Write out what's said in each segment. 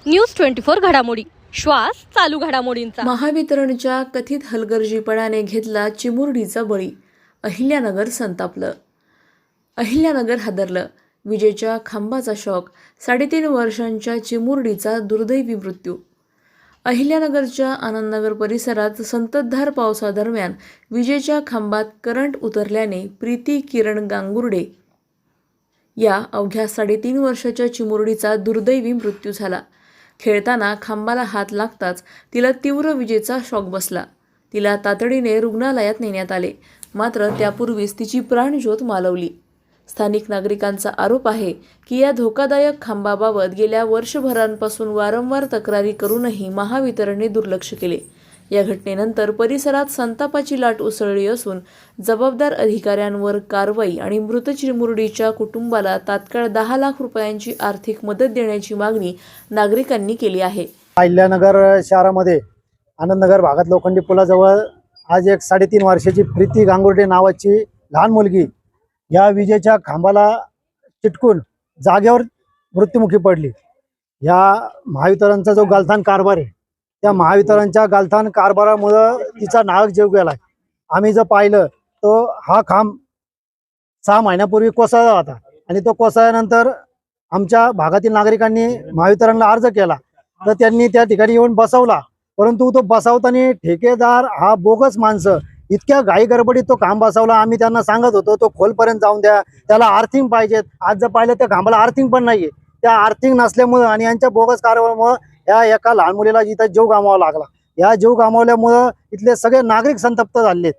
News 24 घडामोडी, श्वास चालू घडामोडींचा। महावितरणच्या कथित हलगर्जीपणाने घेतला चिमुरडीचा बळी, अहिल्यानगर संतापलं, अहिल्यानगर हादरलं, विजेच्या खांबाचा शॉक, 3.5 वर्षांच्या चिमुरडीचा दुर्दैवी मृत्यू। अहिल्यानगरच्या आनंदनगर परिसरात संततधार पावसादरम्यान विजेच्या खांबात करंट उतरल्याने प्रीती किरण गांगुर्डे या अवघ्या 3.5 वर्षाच्या चिमुरडीचा दुर्दैवी मृत्यू झाला। खेळताना खांबाला हात लागताच तिला तीव्र विजेचा शॉक बसला। तिला तातडीने रुग्णालयात नेण्यात आले, मात्र त्यापूर्वीच तिची प्राणज्योत मालवली। स्थानिक नागरिकांचा आरोप आहे की या धोकादायक खांबाबाबत गेल्या वर्षभरांपासून वारंवार तक्रारी करूनही महावितरणने दुर्लक्ष केले। या घटनेनंतर परिसरात संतापाची लाट उसळली असून जबाबदार अधिकाऱ्यांवर कारवाई आणि मृत चिमुरडीच्या कुटुंबाला तात्काळ 10 लाख रुपयांची आर्थिक मदत देण्याची मागणी नागरिकांनी केली आहे। अहिल्यानगर शहरामध्ये आनंदनगर भागात लोखंडी पुलाजवळ आज एक 3.5 वर्षाची प्रीती गांगुर्डे नावाची लहान मुलगी या विजेच्या खांबाला चिटकून जागेवर मृत्युमुखी पडली। या महावितरणचा जो गालथान कारभार आहे, त्या महावितरणच्या गालथान कारभारामुळे तिचा नाहक जीव गेलाय। आम्ही जर पाहिलं तो हा खांब 6 महिन्यापूर्वी कोसळला होता आणि तो कोसळल्यानंतर आमच्या भागातील नागरिकांनी महावितरणला अर्ज केला, तर त्यांनी त्या ठिकाणी येऊन बसवला। परंतु तो बसवताना ठेकेदार हा बोगस माणसं इतक्या घाई गडबडीत तो खांब बसवला। आम्ही त्यांना सांगत होतो तो खोलपर्यंत जाऊन द्या, त्याला आर्थिंग पाहिजेत। आज जर पाहिलं त्या खांबाला आर्थिंग पण नाहीये। त्या आर्थिंग नसल्यामुळे आणि यांच्या बोगस कारभारामुळे या एका लहान मुलीला इथं जीव गमावा लागला। या जीव गमावल्यामुळे इथले सगळे नागरिक संतप्त झालेत।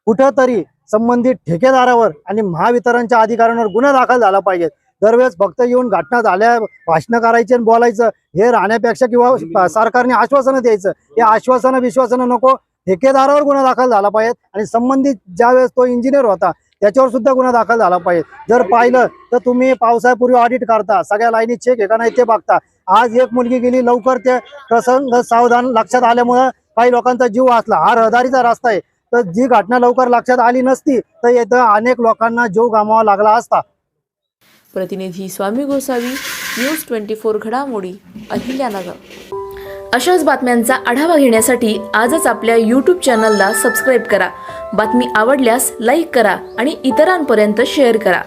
कुठंतरी संबंधित ठेकेदारावर आणि महावितरणच्या अधिकाऱ्यांवर गुन्हा दाखल झाला पाहिजे। दरवेळेस फक्त येऊन घटना झाल्या भाषण करायचे आणि बोलायचं हे राहण्यापेक्षा किंवा सरकारने आश्वासनं द्यायचं, हे आश्वासनं विश्वासनं नको, ठेकेदारावर गुन्हा दाखल झाला पाहिजे आणि संबंधित ज्यावेळेस तो इंजिनियर होता त्याच्यावर सुद्धा गुन्हा दाखल झाला पाहिजे। जर पाहिलं तर तुम्ही पावसाळ्यापूर्वी ऑडिट करता, सगळ्या लाईनी चेक आहे का नाही ते बघता। आज एक मुलगी गेली, लवकर ते प्रसंग सावधान लक्षात आल्यामुळे काही लोकांचा जीव वाचला। हा रहदारीचा रस्ता आहे, तर जी घटना लवकर लक्षात आली नसती तर इथं अनेक लोकांना जीव गमावा लागला असता। प्रतिनिधी स्वामी गोसावी, न्यूज 24 घडामोडी, अहिल्यानगर। अशाच बातम्यांचा आढावा घेण्यासाठी आजच आपल्या YouTube चॅनलला सबस्क्राईब करा। बातमी आवडल्यास लाईक करा आणि इतरांपर्यंत शेअर करा।